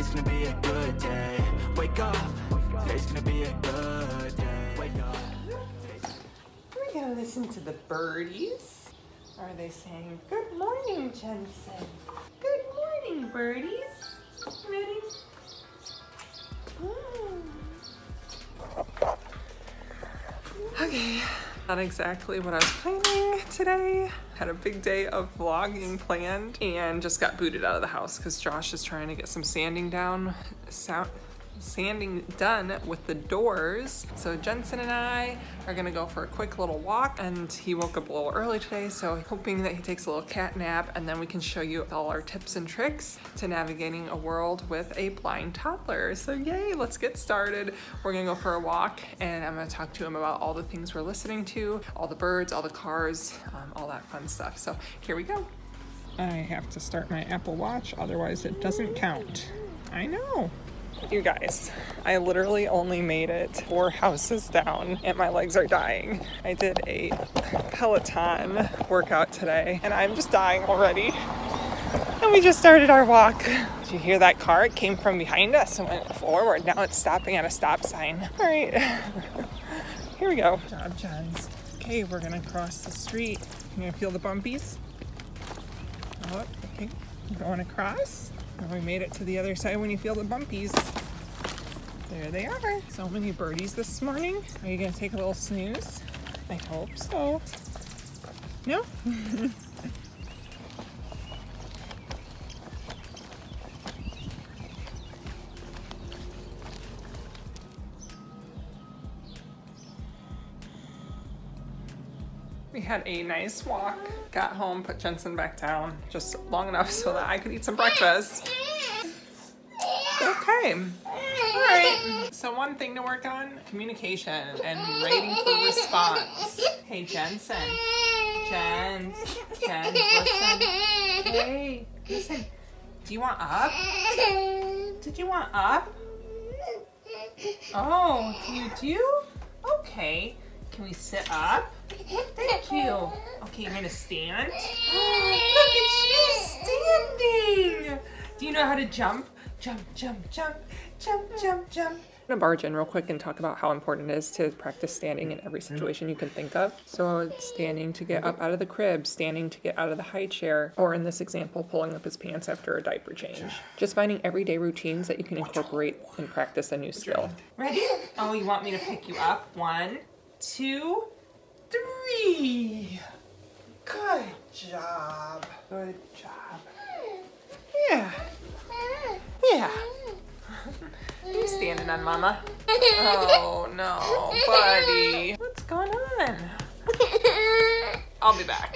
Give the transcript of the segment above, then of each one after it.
today's gonna be a good day. Wake up, today's gonna be a good day. Wake up. We're gonna listen to the birdies. Are they saying, good morning, Jensen? Good morning, birdies. Ready? Okay, not exactly what I was planning today. Had a big day of vlogging planned and just got booted out of the house because Josh is trying to get some sanding done with the doors. So Jensen and I are gonna go for a quick little walk, and he woke up a little early today, so hoping that he takes a little cat nap, and then we can show you all our tips and tricks to navigating a world with a blind toddler. So yay, let's get started. We're gonna go for a walk, and I'm gonna talk to him about all the things we're listening to, all the birds, all the cars, all that fun stuff. So here we go. I have to start my Apple Watch, otherwise it doesn't count. I know. You guys, I literally only made it 4 houses down and my legs are dying. I did a Peloton workout today and I'm just dying already. And we just started our walk. Did you hear that car? It came from behind us and went forward. Now it's stopping at a stop sign. All right, here we go. Good job, Jens. Okay, we're gonna cross the street. You gonna feel the bumpies? Oh, okay, going across. We made it to the other side when you feel the bumpies. There they are. So many birdies this morning. Are you gonna take a little snooze? I hope so. No? We had a nice walk, got home, put Jensen back down, just long enough so that I could eat some breakfast. Okay, all right. So one thing to work on, communication and waiting for response. Hey, Jensen, Jens, listen. Hey, listen, do you want up? Did you want up? Oh, you do? Okay, can we sit up? Thank you. Okay, you're gonna stand. Look at you standing. Do you know how to jump? Jump, jump, jump, jump, jump, jump. I'm gonna barge in real quick and talk about how important it is to practice standing in every situation you can think of. So standing to get up out of the crib, standing to get out of the high chair, or in this example, pulling up his pants after a diaper change. Just finding everyday routines that you can incorporate and practice a new skill. Ready? Oh, you want me to pick you up? 1, 2, 3. Good job. Good job. Yeah. Yeah. You standing on Mama? Oh no, buddy. What's going on? I'll be back.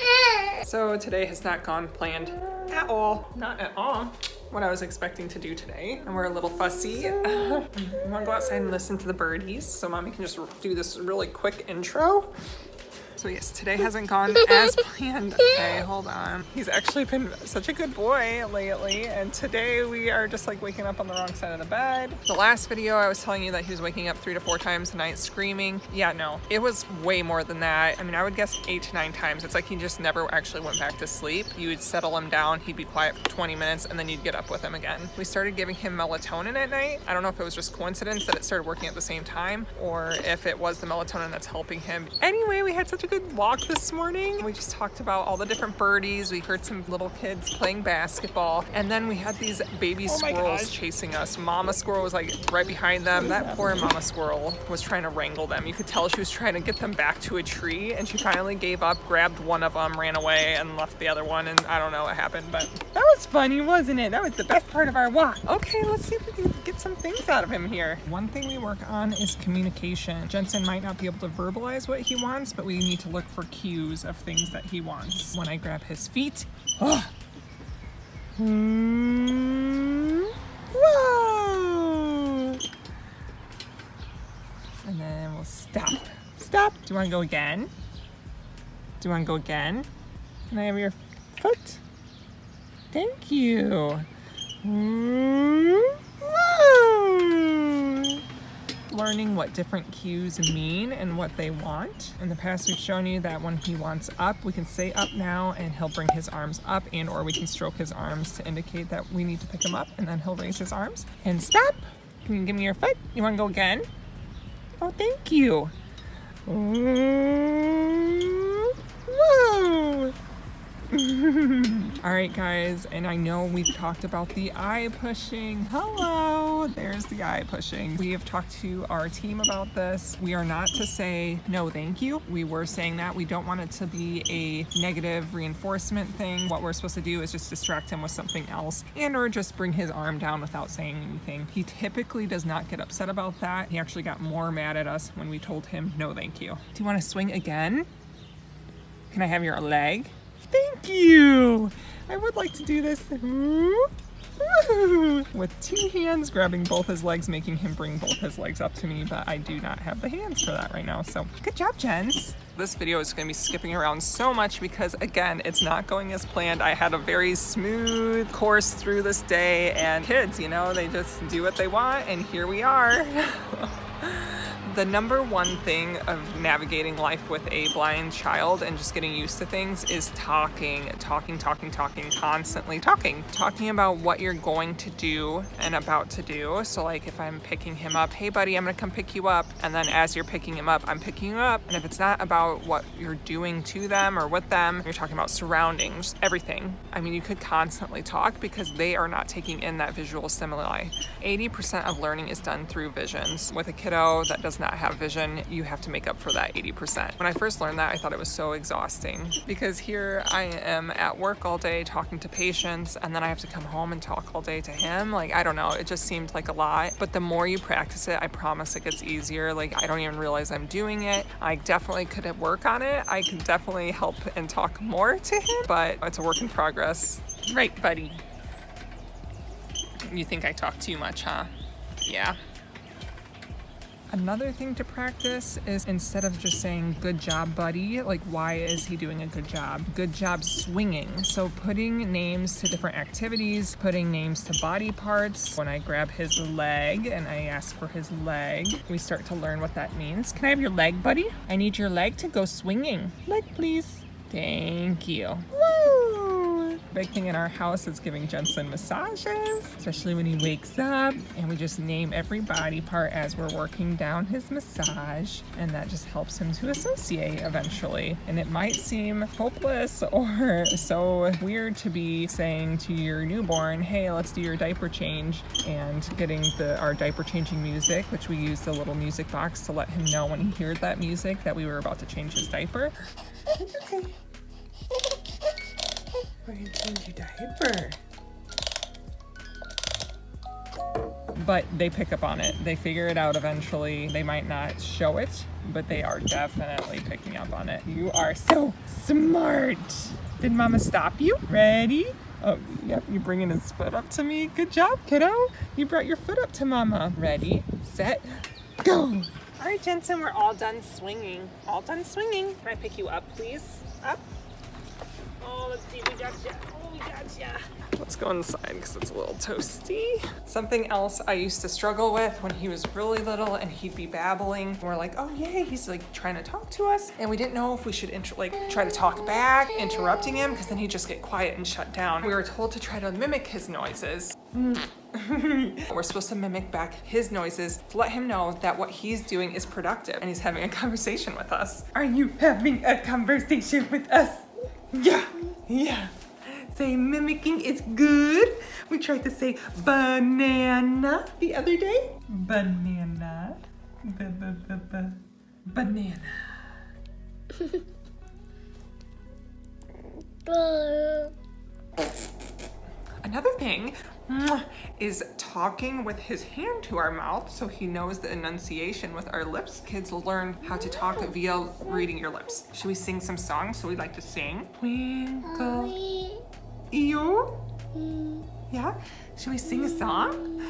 So today has not gone planned at all. Not at all. What I was expecting to do today. And we're a little fussy. We want to go outside and listen to the birdies so Mommy can just do this really quick intro. So yes, today hasn't gone as planned. Okay, hold on. He's actually been such a good boy lately, and today we are just like waking up on the wrong side of the bed. The last video I was telling you that he was waking up 3 to 4 times a night screaming. Yeah, no, it was way more than that. I mean, I would guess 8 to 9 times. It's like he just never actually went back to sleep. You would settle him down, he'd be quiet for 20 minutes, and then you'd get up with him again. We started giving him melatonin at night. I don't know if it was just coincidence that it started working at the same time, or if it was the melatonin that's helping him. Anyway, we had such a good walk this morning. We just talked about all the different birdies. We heard some little kids playing basketball, and then we had these baby squirrels chasing us. Mama squirrel was like right behind them. That poor mama squirrel was trying to wrangle them. You could tell she was trying to get them back to a tree, and she finally gave up, grabbed one of them, ran away, and left the other one, and I don't know what happened, but that was funny, wasn't it? That was the best part of our walk. Okay, let's see if we can get some things out of him here. One thing we work on is communication. Jensen might not be able to verbalize what he wants, but we need to look for cues of things that he wants. When I grab his feet, oh. Whoa! And then we'll stop. Stop. Do you want to go again? Do you want to go again? Can I have your foot? Thank you. Whoa! You want learning what different cues mean and what they want. In the past, we've shown you that when he wants up, we can say up now, and he'll bring his arms up, and or we can stroke his arms to indicate that we need to pick him up, and then he'll raise his arms. And stop. Can you give me your foot? You want to go again? Oh, thank you. Whoa. All right, guys, and I know we've talked about the eye pushing. Hello, there's the eye pushing. We have talked to our team about this. We are not to say no thank you. We were saying that we don't want it to be a negative reinforcement thing. What we're supposed to do is just distract him with something else, and or just bring his arm down without saying anything. He typically does not get upset about that. He actually got more mad at us when we told him no thank you. Do you want to swing again? Can I have your leg? Thank you! I would like to do this with two hands, grabbing both his legs, making him bring both his legs up to me, but I do not have the hands for that right now, so good job, Jens. This video is going to be skipping around so much because, again, it's not going as planned. I had a very smooth course through this day, and kids, you know, they just do what they want, and here we are. The number one thing of navigating life with a blind child and just getting used to things is talking, constantly talking about what you're going to do and about to do. So like if I'm picking him up, hey buddy, I'm gonna come pick you up. And then as you're picking him up, I'm picking you up. And if it's not about what you're doing to them or with them, you're talking about surroundings, everything. I mean, you could constantly talk because they are not taking in that visual stimuli. 80% of learning is done through visions. With a kiddo that does not have vision, you have to make up for that 80%. When I first learned that, I thought it was so exhausting because here I am at work all day talking to patients, and then I have to come home and talk all day to him. Like, I don't know, it just seemed like a lot. But the more you practice it, I promise it gets easier. Like, I don't even realize I'm doing it. I definitely could work on it. I can definitely help and talk more to him, but it's a work in progress. Right, buddy? You think I talk too much, huh? Yeah. Another thing to practice is instead of just saying, good job, buddy, like, why is he doing a good job? Good job swinging. So putting names to different activities, putting names to body parts. When I grab his leg and I ask for his leg, we start to learn what that means. Can I have your leg, buddy? I need your leg to go swinging. Leg, please. Thank you. Woo! Big thing in our house is giving Jensen massages, especially when he wakes up, and we just name every body part as we're working down his massage, and that just helps him to associate eventually. And it might seem hopeless or so weird to be saying to your newborn, hey, let's do your diaper change, and getting our diaper changing music, which we use the little music box to let him know when he heard that music that we were about to change his diaper. Okay. We're gonna change your diaper. But they pick up on it. They figure it out eventually. They might not show it, but they are definitely picking up on it. You are so smart. Did Mama stop you? Ready? Oh, yep, you're bringing his foot up to me. Good job, kiddo. You brought your foot up to Mama. Ready, set, go. All right, Jensen, we're all done swinging. All done swinging. Can I pick you up, please? Up. Oh, let's see, we got ya. Oh, we got ya. Let's go inside because it's a little toasty. Something else I used to struggle with when he was really little and he'd be babbling. We're like, oh yay, he's like trying to talk to us. And we didn't know if we should try to talk back, interrupting him, because then he'd just get quiet and shut down. We were told to try to mimic his noises. We're supposed to mimic back his noises to let him know that what he's doing is productive and he's having a conversation with us. Are you having a conversation with us? Yeah, yeah. Say mimicking is good. We tried to say banana the other day. Banana. Banana. Another thing is talking with his hand to our mouth so he knows the enunciation with our lips. Kids learn how to talk via reading your lips. Should we sing some songs? So we like to sing. Twinkle. Ew? Yeah? Should we sing a song?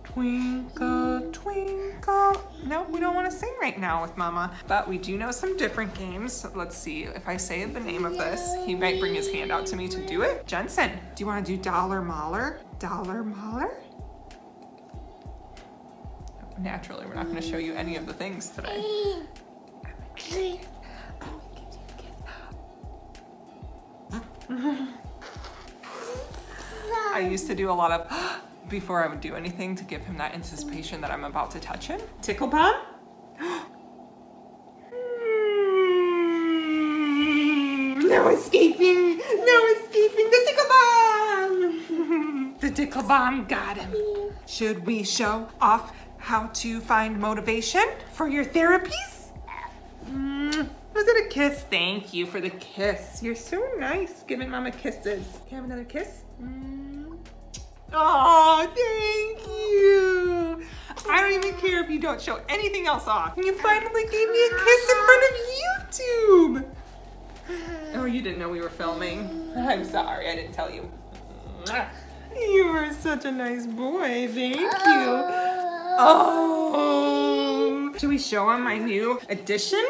Twinkle, twinkle. No, we don't want to sing right now with Mama, but we do know some different games. Let's see, if I say the name of this, he might bring his hand out to me to do it. Jensen, do you want to do Dollar Mahler? Dollar Mahler? Naturally, we're not going to show you any of the things today. I used to do a lot of before I would do anything to give him that anticipation that I'm about to touch him. Tickle bomb. No escaping! No escaping the tickle bomb! The tickle bomb got him. Should we show off how to find motivation for your therapies? Was it a kiss? Thank you for the kiss. You're so nice giving Mama kisses. Can I have another kiss? Oh, thank you. I don't even care if you don't show anything else off. You finally gave me a kiss in front of YouTube. Oh, you didn't know we were filming. I'm sorry, I didn't tell you. You are such a nice boy, thank you. Oh, should we show him my new addition?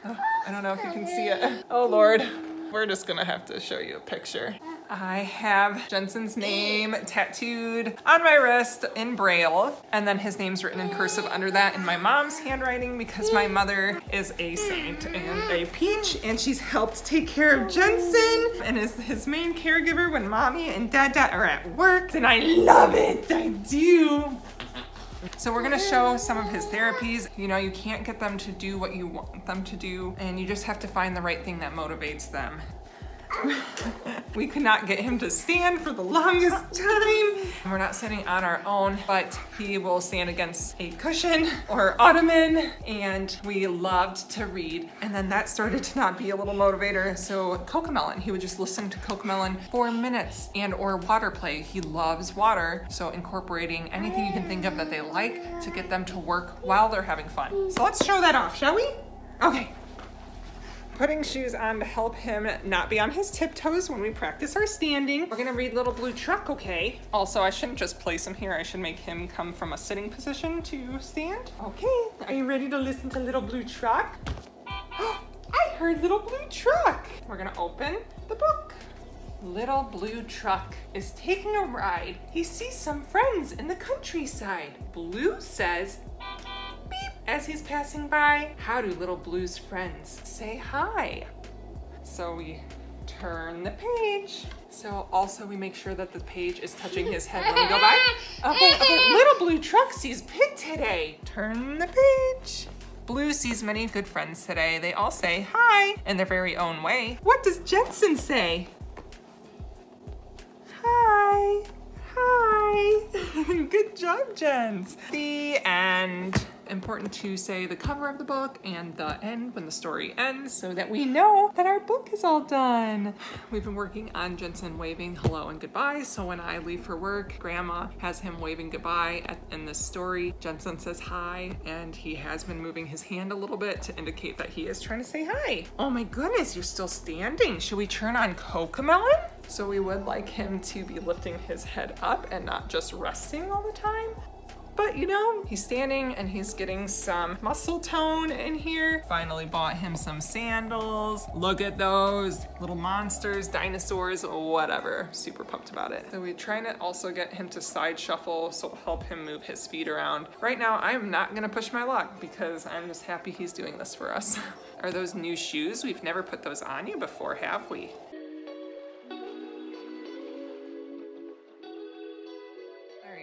Oh, I don't know if you can see it. Oh Lord, we're just gonna have to show you a picture. I have Jensen's name tattooed on my wrist in Braille, and then his name's written in cursive under that in my mom's handwriting because my mother is a saint and a peach, and she's helped take care of Jensen and is his main caregiver when mommy and dada are at work, and I love it, I do. So we're gonna show some of his therapies. You know, you can't get them to do what you want them to do, and you just have to find the right thing that motivates them. We could not get him to stand for the longest time. We're not sitting on our own, but he will stand against a cushion or ottoman, and we loved to read. And then that started to not be a little motivator. So Cocomelon, he would just listen to Cocomelon for minutes, and or water play. He loves water. So incorporating anything you can think of that they like to get them to work while they're having fun. So let's show that off, shall we? Okay. Putting shoes on to help him not be on his tiptoes when we practice our standing. We're gonna read Little Blue Truck, okay? Also, I shouldn't just place him here. I should make him come from a sitting position to stand. Okay, are you ready to listen to Little Blue Truck? I heard Little Blue Truck. We're gonna open the book. Little Blue Truck is taking a ride. He sees some friends in the countryside. Blue says, beep, as he's passing by. How do Little Blue's friends say hi? So we turn the page. So also we make sure that the page is touching his head when we go by. Okay, Little Blue Truck sees Pig today. Turn the page. Blue sees many good friends today. They all say hi in their very own way. What does Jensen say? Hi. Hi. Good job, Jens. The end. Important to say the cover of the book and the end when the story ends so that we know that our book is all done. We've been working on Jensen waving hello and goodbye, so when I leave for work, Grandma has him waving goodbye in this story. Jensen says hi, and he has been moving his hand a little bit to indicate that he is trying to say hi. Oh my goodness, you're still standing. Should we turn on Cocomelon? So we would like him to be lifting his head up and not just resting all the time. But you know, he's standing and he's getting some muscle tone in here. Finally bought him some sandals. Look at those little monsters, dinosaurs, whatever. Super pumped about it. So we're trying to also get him to side shuffle, so it'll help him move his feet around. Right now, I'm not gonna push my luck because I'm just happy he's doing this for us. Are those new shoes? We've never put those on you before, have we?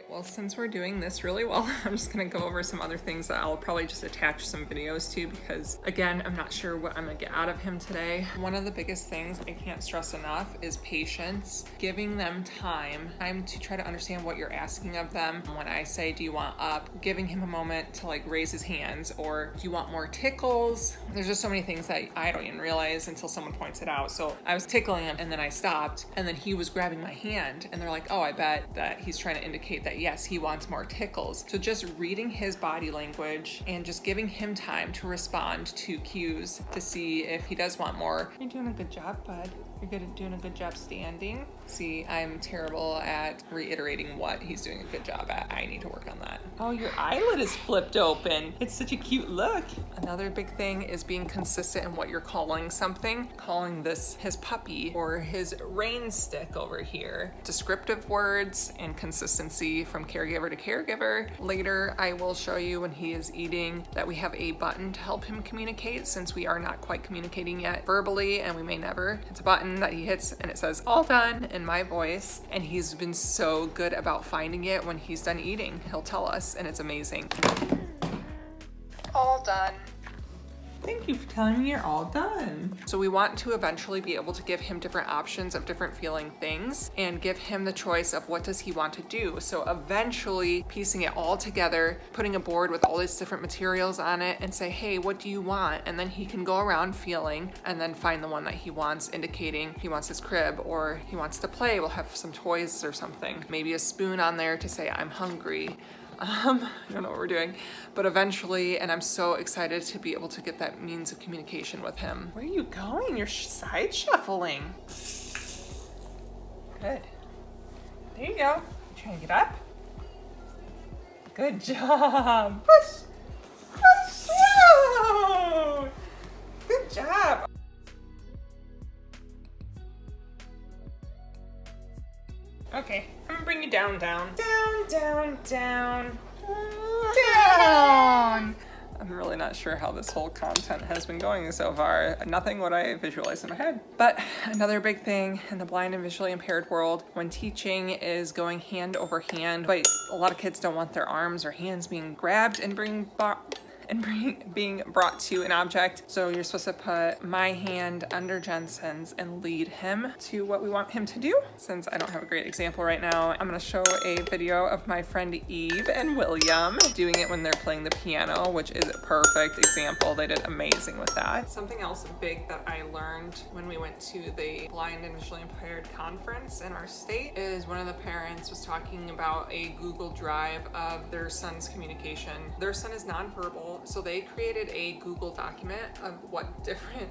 Well, since we're doing this really well, I'm just gonna go over some other things that I'll probably just attach some videos to because, again, I'm not sure what I'm gonna get out of him today. One of the biggest things I can't stress enough is patience. Giving them time to try to understand what you're asking of them. When I say, do you want up? Giving him a moment to like raise his hands, or do you want more tickles? There's just so many things that I don't even realize until someone points it out. So I was tickling him and then I stopped, and then he was grabbing my hand and they're like, oh, I bet that he's trying to indicate that yes, he wants more tickles. So just reading his body language and just giving him time to respond to cues to see if he does want more. You're doing a good job, bud. You're doing a good job standing. See, I'm terrible at reiterating what he's doing a good job at. I need to work on that. Oh, your eyelid is flipped open. It's such a cute look. Another big thing is being consistent in what you're calling something. Calling this his puppy or his rain stick over here. Descriptive words and consistency from caregiver to caregiver. Later, I will show you when he is eating that we have a button to help him communicate since we are not quite communicating yet verbally and we may never. It's a button that he hits and it says all done in my voice, and he's been so good about finding it when he's done eating. He'll tell us and it's amazing. All done. Thank you for telling me you're all done. So we want to eventually be able to give him different options of different feeling things and give him the choice of what does he want to do. So eventually piecing it all together, putting a board with all these different materials on it and say, hey, what do you want? And then he can go around feeling and then find the one that he wants, indicating he wants his crib or he wants to play. We'll have some toys or something. Maybe a spoon on there to say, I'm hungry. I don't know what we're doing, but eventually, and I'm so excited to be able to get that means of communication with him. Where are you going? You're side shuffling. Good. There you go. You trying to get up? Good job. Push. Push. Whoa. Good job. Okay, I'm gonna bring you down, down, down, down, down, down. I'm really not sure how this whole content has been going so far. Nothing what I visualized in my head. But another big thing in the blind and visually impaired world when teaching is going hand over hand. But a lot of kids don't want their arms or hands being grabbed and being brought to an object. So you're supposed to put my hand under Jensen's and lead him to what we want him to do. Since I don't have a great example right now, I'm gonna show a video of my friend Eve and William doing it when they're playing the piano, which is a perfect example. They did amazing with that. Something else big that I learned when we went to the blind and visually impaired conference in our state is one of the parents was talking about a Google Drive of their son's communication. Their son is nonverbal, so they created a Google document of what different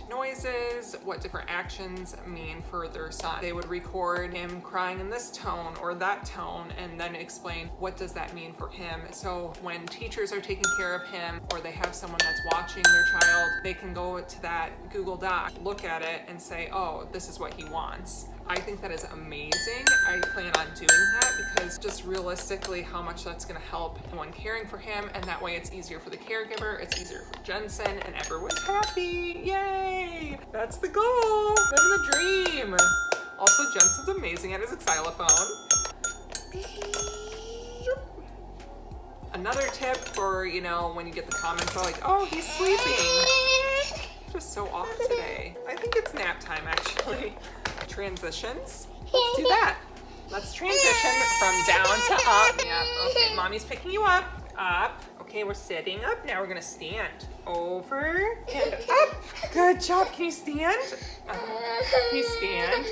noises, what different actions mean for their son. They would record him crying in this tone or that tone and then explain what does that mean for him. So when teachers are taking care of him or they have someone that's watching their child, they can go to that Google Doc, look at it and say, oh, this is what he wants. I think that is amazing. I plan on doing that because just realistically how much that's gonna help when caring for him, and that way it's easier for the caregiver, it's easier for Jensen, and everyone's happy. Yay! That's the goal, living the dream. Also, Jensen's amazing at his xylophone. Another tip for, you know, when you get the comments are like, oh, he's sleeping. Just so off today. I think it's nap time actually. Transitions. Let's do that. Let's transition from down to up. Yeah, okay, mommy's picking you up. Up. Okay, we're sitting up. Now we're gonna stand. Over and up. Good job. Can you stand? Can you stand?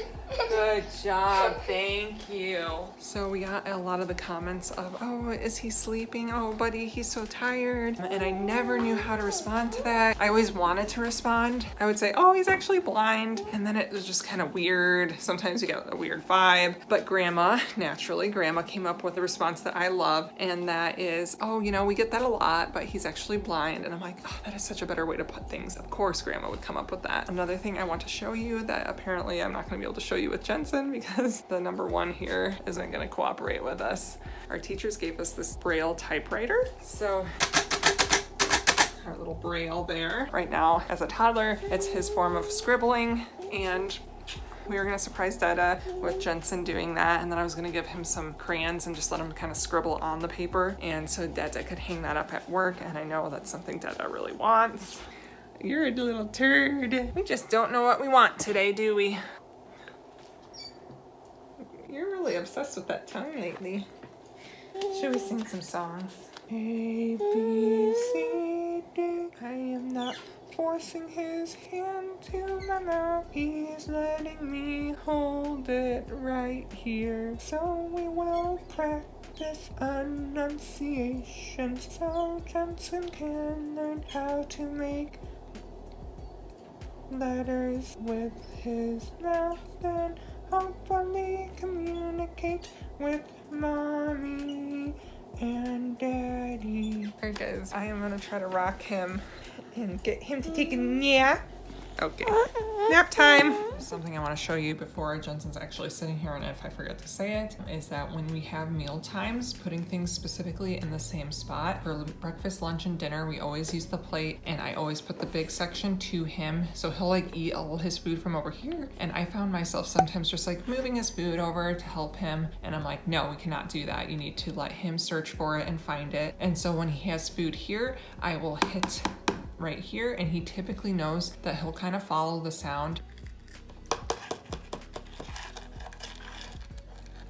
Good job, thank you. So we got a lot of the comments of, oh, is he sleeping? Oh, buddy, he's so tired. And I never knew how to respond to that. I always wanted to respond. I would say, oh, he's actually blind. And then it was just kind of weird. Sometimes you get a weird vibe. But grandma, naturally, grandma came up with a response that I love. And that is, oh, you know, we get that a lot, but he's actually blind. And I'm like, oh, that is such a better way to put things. Of course, grandma would come up with that. Another thing I want to show you that apparently I'm not gonna be able to show you with Jensen because the number one here isn't gonna cooperate with us. Our teachers gave us this Braille typewriter. So our little Braille there. Right now, as a toddler, it's his form of scribbling, and we were gonna surprise Dada with Jensen doing that, and then I was gonna give him some crayons and just let him kind of scribble on the paper, and so Dada could hang that up at work, and I know that's something Dada really wants. You're a little turd. We just don't know what we want today, do we? You're really obsessed with that tongue lately. Should we sing some songs? A, B, C, D. I am not forcing his hand to my mouth. He's letting me hold it right here. So we will practice enunciation so Jensen can learn how to make letters with his mouth and hopefully communicate with mommy and daddy. Alright guys, I am gonna try to rock him and get him to take a nap. Okay, nap time. Something I want to show you before Jensen's actually sitting here, and if I forget to say it, is that when we have meal times, putting things specifically in the same spot. For breakfast, lunch, and dinner, we always use the plate, and I always put the big section to him, so he'll like eat all his food from over here. And I found myself sometimes just like moving his food over to help him, and I'm like, no, we cannot do that. You need to let him search for it and find it. And so when he has food here, I will hit right here, and he typically knows that he'll kind of follow the sound.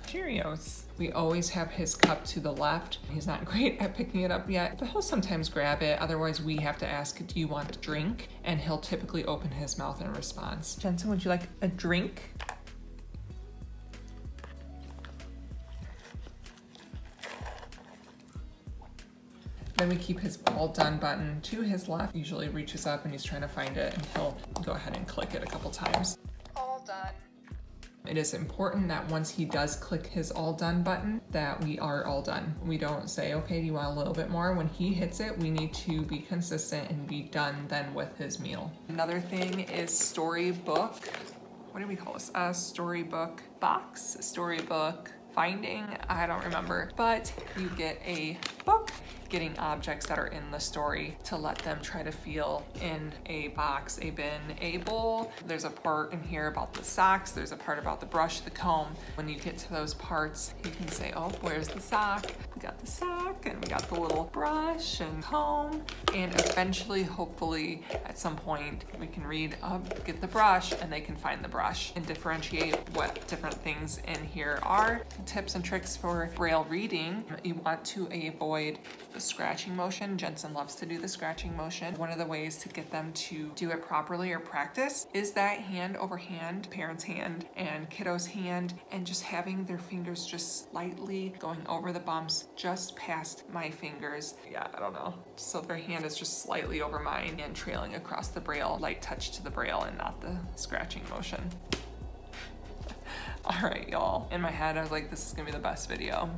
Cheerios. We always have his cup to the left. He's not great at picking it up yet, but he'll sometimes grab it. Otherwise, we have to ask, do you want a drink? And he'll typically open his mouth in response. Jensen, would you like a drink? Then we keep his all done button to his left. Usually reaches up and he's trying to find it, and he'll go ahead and click it a couple times. All done. It is important that once he does click his all done button, that we are all done. We don't say, okay, do you want a little bit more? When he hits it, we need to be consistent and be done then with his meal. Another thing is storybook. What do we call this? A storybook box, storybook finding, I don't remember, but you get a book getting objects that are in the story to let them try to feel in a box, a bin, a bowl. There's a part in here about the socks. There's a part about the brush, the comb. When you get to those parts, you can say, oh, where's the sock? We got the sock, and we got the little brush and comb. And eventually, hopefully, at some point, we can read, get the brush, and they can find the brush and differentiate what different things in here are. Tips and tricks for Braille reading. You want to avoid the scratching motion. Jensen loves to do the scratching motion. One of the ways to get them to do it properly or practice is that hand over hand, parent's hand and kiddo's hand, and just having their fingers just slightly going over the bumps just past my fingers. Yeah, I don't know. So their hand is just slightly over mine and trailing across the Braille, light touch to the Braille and not the scratching motion. All right, y'all. In my head, I was like, this is gonna be the best video.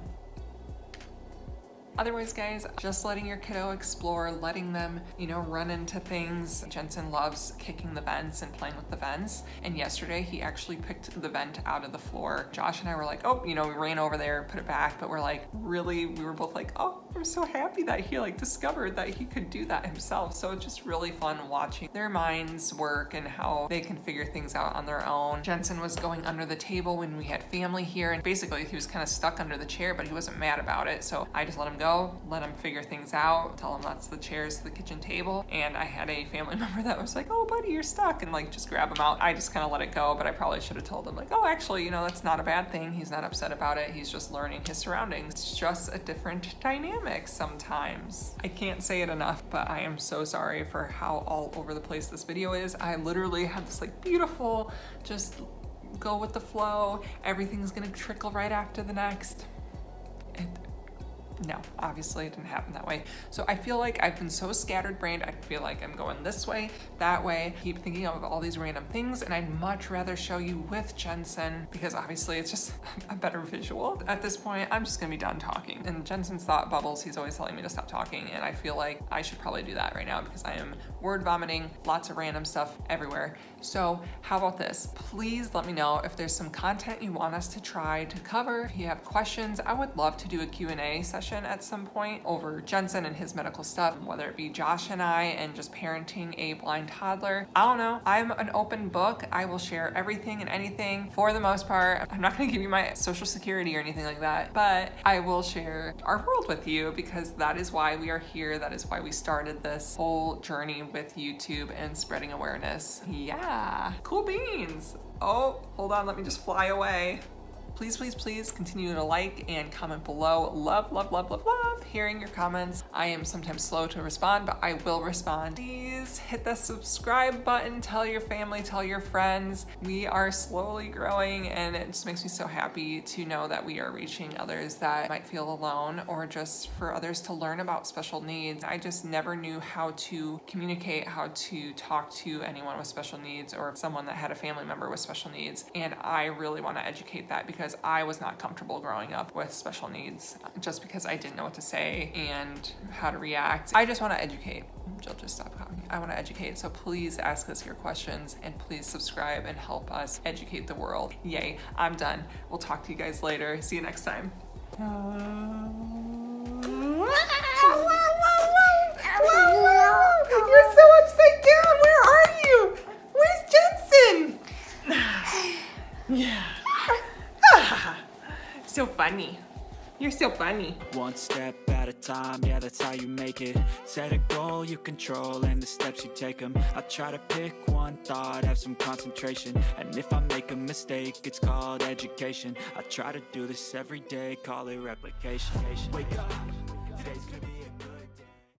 Otherwise, guys, just letting your kiddo explore, letting them, run into things. Jensen loves kicking the vents and playing with the vents. And yesterday, he actually picked the vent out of the floor. Josh and I were like, oh, we ran over there, put it back, but we're like, really, we were both like, oh, I'm so happy that he discovered that he could do that himself. So it's just really fun watching their minds work and how they can figure things out on their own. Jensen was going under the table when we had family here, and basically he was kind of stuck under the chair, but he wasn't mad about it. So I just let him go, let him figure things out, tell him that's the chairs to the kitchen table. And I had a family member that was like, oh buddy, you're stuck, and just grab him out. I just kind of let it go, but I probably should have told him oh, actually, that's not a bad thing. He's not upset about it. He's just learning his surroundings. It's just a different dynamic sometimes. I can't say it enough, but I am so sorry for how all over the place this video is. I literally had this beautiful, just go with the flow. Everything's gonna trickle right after the next. No, obviously it didn't happen that way. So I feel like I've been so scattered-brained. I feel like I'm going this way, that way, keep thinking of all these random things, and I'd much rather show you with Jensen because obviously it's just a better visual. At this point, I'm just gonna be done talking. And Jensen's thought bubbles, he's always telling me to stop talking, and I feel like I should probably do that right now because I am word vomiting, lots of random stuff everywhere. So how about this? Please let me know if there's some content you want us to try to cover. If you have questions, I would love to do a Q&A session at some point over Jensen and his medical stuff, whether it be Josh and I and just parenting a blind toddler. I don't know. I'm an open book. I will share everything and anything for the most part. I'm not gonna give you my social security or anything like that, but I will share our world with you because that is why we are here. That is why we started this whole journey with YouTube and spreading awareness. Yeah, cool beans. Oh, hold on, let me just fly away. please, please, please continue to like and comment below. Love, love, love, love, love hearing your comments. I am sometimes slow to respond, but I will respond. Please hit the subscribe button, tell your family, tell your friends. We are slowly growing, and it just makes me so happy to know that we are reaching others that might feel alone, or just for others to learn about special needs. I just never knew how to communicate, how to talk to anyone with special needs or someone that had a family member with special needs. And I really want to educate that, because I was not comfortable growing up with special needs just because I didn't know what to say and how to react. I just want to educate. Jill, just stop talking. I want to educate. So please ask us your questions, and please subscribe and help us educate the world. Yay, I'm done. We'll talk to you guys later. See you next time. You're so upside down. Where are you? Where's Jensen? Yeah. So funny. You're so funny. One step at a time, yeah, that's how you make it. Set a goal you control, and the steps you take them. I try to pick one thought, have some concentration, and if I make a mistake, it's called education. I try to do this every day, call it replication. Wake up, today's gonna be